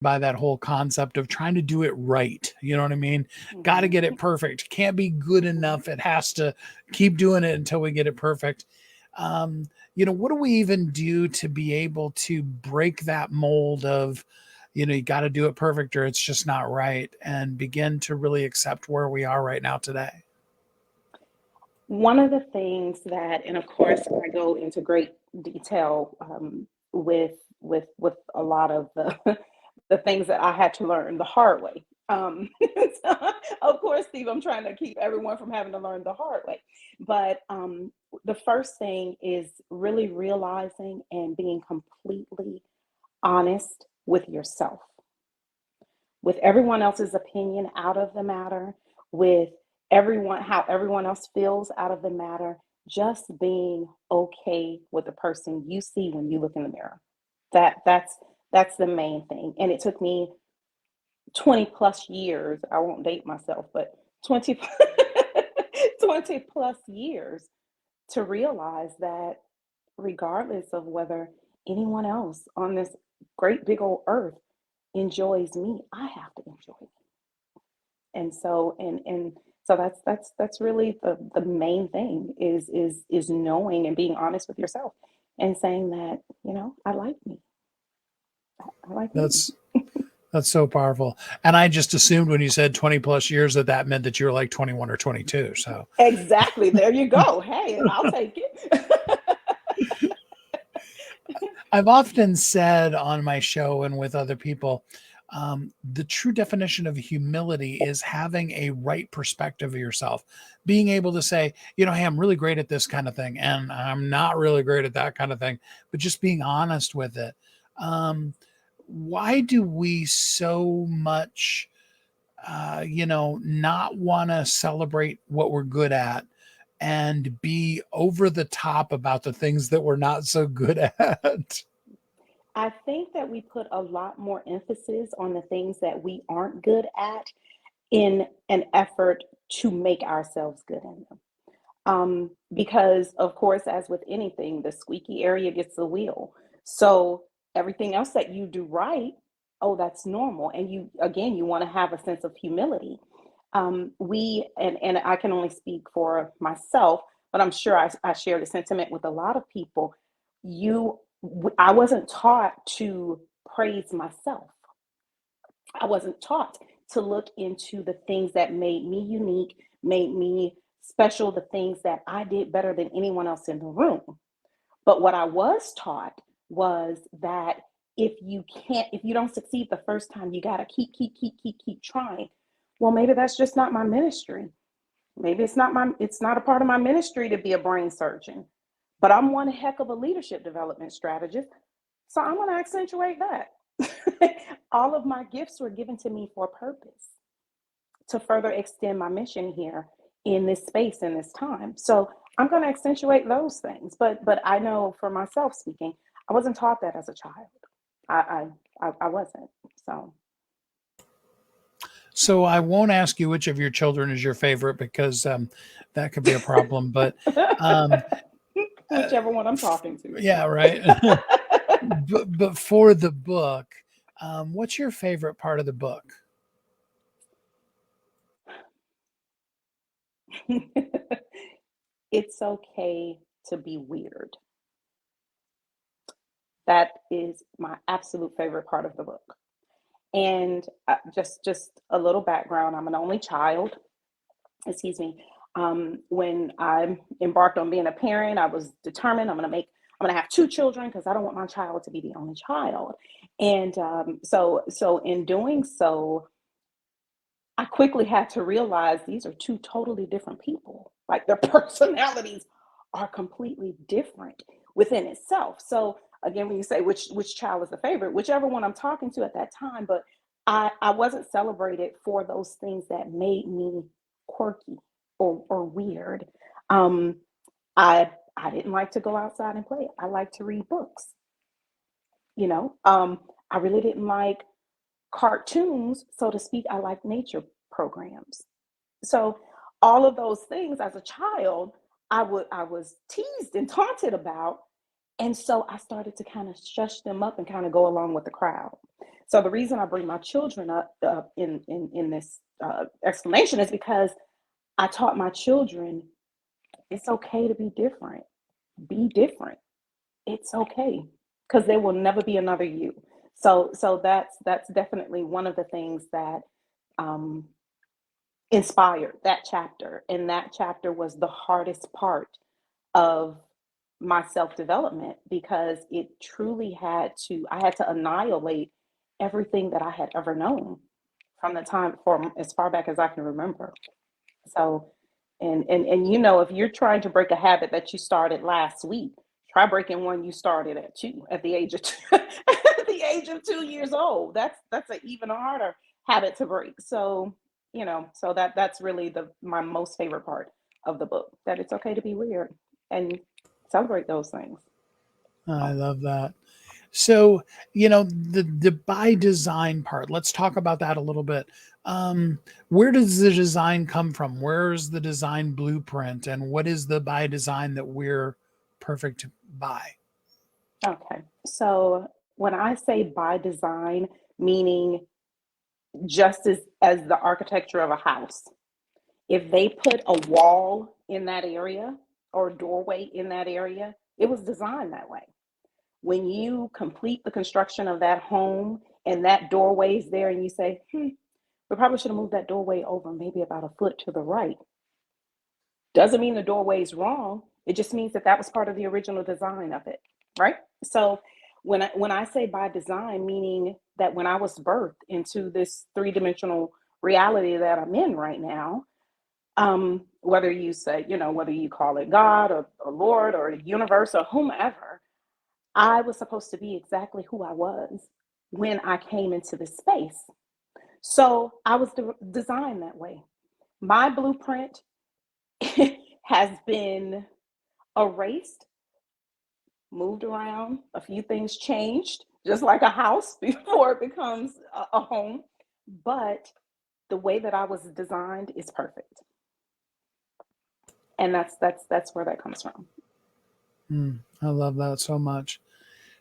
by that whole concept of trying to do it right. You know what I mean? Got to Mhm. get it perfect. Can't be good Mhm. enough. It has to keep doing it until we get it perfect. Um, what do we even do to be able to break that mold of, you got to do it perfect or it's just not right and begin to really accept where we are right now today? One of the things that, and of course, I go into great detail with a lot of the the things that I had to learn the hard way. So, of course, Steve, I'm trying to keep everyone from having to learn the hard way. But the first thing is really realizing and being completely honest with yourself, with everyone else's opinion out of the matter, with everyone how everyone else feels out of the matter, just being okay with the person you see when you look in the mirror. That's the main thing. And it took me 20 plus years, I won't date myself, but 20 20 plus years to realize that regardless of whether anyone else on this great big old earth enjoys me, I have to enjoy me. And so that's really the main thing is knowing and being honest with yourself and saying that, I like me. I like me. That's that's so powerful. And I just assumed when you said 20 plus years that that meant that you were like 21 or 22. So Exactly. There you go. Hey, I'll take it. I've often said on my show and with other people, the true definition of humility is having a right perspective of yourself, being able to say, hey, I'm really great at this kind of thing, and I'm not really great at that kind of thing, but just being honest with it. Why do we so much, not want to celebrate what we're good at and be over the top about the things that we're not so good at? I think that we put a lot more emphasis on the things that we aren't good at in an effort to make ourselves good in them. Because, of course, as with anything, the squeaky area gets the wheel. So everything else that you do right, oh, that's normal. And you, again, you want to have a sense of humility. And I can only speak for myself, but I'm sure I share the sentiment with a lot of people. I wasn't taught to praise myself. I wasn't taught to look into the things that made me unique, made me special, the things that I did better than anyone else in the room. But what I was taught was that if you don't succeed the first time, you got to keep trying. Well, maybe that's just not my ministry. Maybe it's not a part of my ministry to be a brain surgeon, but I'm one heck of a leadership development strategist. So I'm going to accentuate that. All of my gifts were given to me for a purpose, to further extend my mission here in this space in this time. So I'm going to accentuate those things. But I know for myself speaking, I wasn't taught that as a child. I wasn't. So So I won't ask you which of your children is your favorite because that could be a problem. But um, whichever one I'm talking to, yeah, Steve. right. but for the book, what's your favorite part of the book? It's okay to be weird. That is my absolute favorite part of the book. And just a little background, I'm an only child. Excuse me. When I embarked on being a parent, I was determined I'm going to have two children because I don't want my child to be the only child. And so in doing so, I quickly had to realize these are two totally different people. Like their personalities are completely different within itself. So again, when you say which child is the favorite, whichever one I'm talking to at that time, but I wasn't celebrated for those things that made me quirky or weird. Um, I didn't like to go outside and play. I like to read books. You know, I really didn't like cartoons, so to speak. I like nature programs. So all of those things as a child, I was teased and taunted about. And so I started to kind of shush them up and kind of go along with the crowd. So the reason I bring my children up in this explanation is because I taught my children it's okay to be different. Be different. It's okay because there will never be another you. So that's definitely one of the things that um, inspired that chapter, and that chapter was the hardest part of my self-development because it truly had to I had to annihilate everything that I had ever known from the time from as far back as I can remember. So and you know, if you're trying to break a habit that you started last week, try breaking one you started at the age of two, at the age of 2 years old. That's an even harder habit to break. So, you know, so that's really the my most favorite part of the book, that it's okay to be weird and celebrate those things. I Oh, love that. So, the by design part, let's talk about that a little bit. Um, where does the design come from? Where's the design blueprint and what is the by design that we're perfect by? okay. So when I say by design, meaning just as the architecture of a house, if they put a wall in that area or a doorway in that area, it was designed that way. When you complete the construction of that home and that doorway is there and you say, we probably should have moved that doorway over maybe about a foot to the right. Doesn't mean the doorway is wrong. It just means that that was part of the original design of it, right? So when I say by design, meaning that when I was birthed into this three-dimensional reality that I'm in right now, whether you say, whether you call it God or Lord or the universe or whomever, I was supposed to be exactly who I was when I came into this space. So I was designed that way. My blueprint has been erased, moved around, a few things changed, just like a house before it becomes a home. But the way that I was designed is perfect. And that's where that comes from. I love that so much.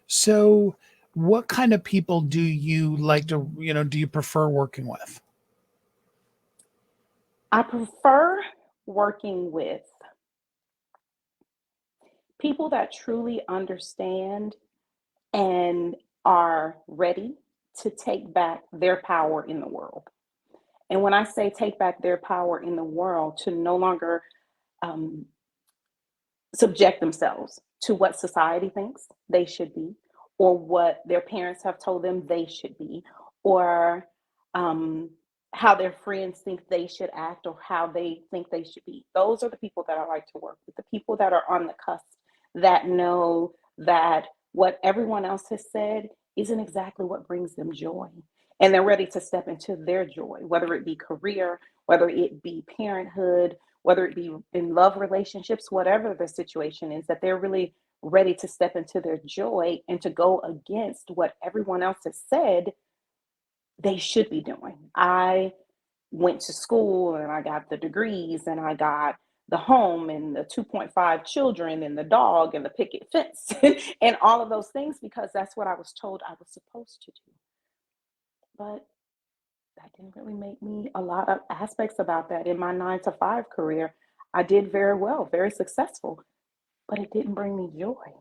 So, what kind of people do you like to, do you prefer working with? I prefer working with people that truly understand and are ready to take back their power in the world. And when I say take back their power in the world, to no longer um, subject themselves to what society thinks they should be, or what their parents have told them they should be, or um, how their friends think they should act, or how they think they should be. Those are the people that I like to work with, the people that are on the cusp, that know that what everyone else has said isn't exactly what brings them joy. And they're ready to step into their joy, whether it be career, whether it be parenthood, whether it be in love relationships, whatever the situation is, that they're really ready to step into their joy and to go against what everyone else has said they should be doing. I went to school and I got the degrees and I got the home and the 2.5 children and the dog and the picket fence and all of those things because that's what I was told I was supposed to do. But that didn't really make me a lot of aspects about that in my 9 to 5 career. I did very well, very successful, but it didn't bring me joy.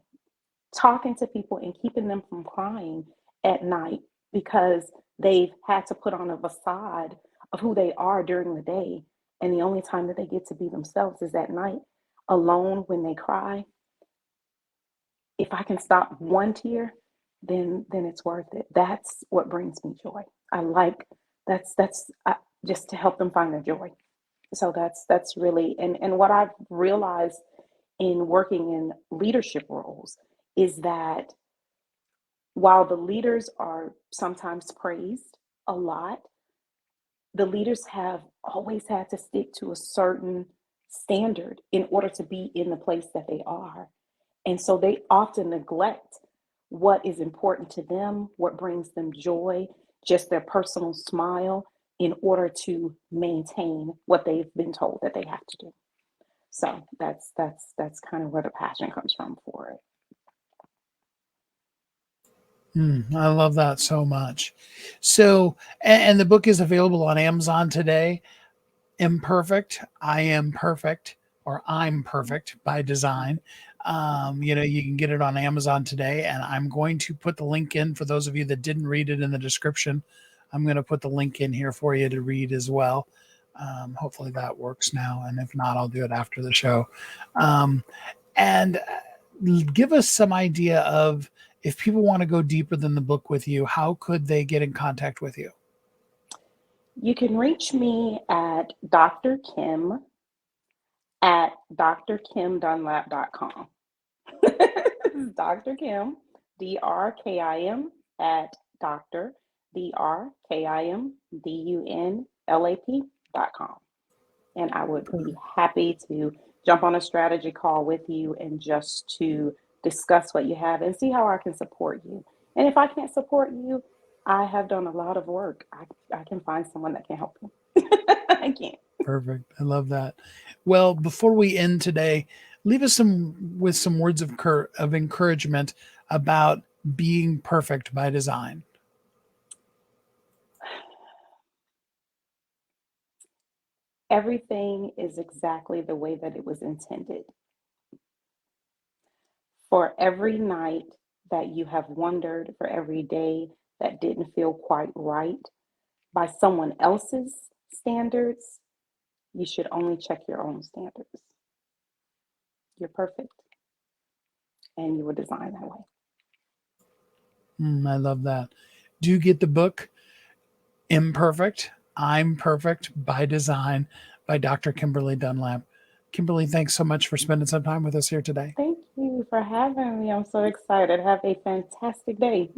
Talking to people and keeping them from crying at night because they've had to put on a facade of who they are during the day. And the only time that they get to be themselves is at night, alone when they cry. If I can stop one tear, then it's worth it. That's what brings me joy. I like that's just to help them find their joy. So that's really and what I've realized in working in leadership roles is that while the leaders are sometimes praised a lot, the leaders have always had to stick to a certain standard in order to be in the place that they are. And so they often neglect what is important to them, what brings them joy, just their personal smile in order to maintain what they've been told that they have to do. So that's kind of where the passion comes from for it. I love that so much. So, and the book is available on Amazon today. Imperfect, I am perfect, or I'm perfect by design. You can get it on Amazon today, and I'm going to put the link in for those of you that didn't read it in the description. I'm going to put the link in here for you to read as well. Hopefully that works now, and if not, I'll do it after the show. Um, and give us some idea of, if people want to go deeper than the book with you, how could they get in contact with you? You can reach me at Dr. Kim at drkimdunlap.com. This is Dr. Kim, DRKIM, at Dr. DRKIMDUNLAP.com. And I would be happy to jump on a strategy call with you and just to discuss what you have and see how I can support you. And if I can't support you, I have done a lot of work. I can find someone that can help you. I can't. Perfect. I love that. Well, before we end today, leave us some words of encouragement about being perfect by design. Everything is exactly the way that it was intended. For every night that you have wondered, for every day that didn't feel quite right by someone else's standards, you should only check your own standards. You're perfect and you were designed that way. I love that. Do you get the book Imperfect, I'm Perfect by Design by Dr. Kimberly Dunlap? Kimberly, thanks so much for spending some time with us here today. Thank you for having me. I'm so excited. Have a fantastic day.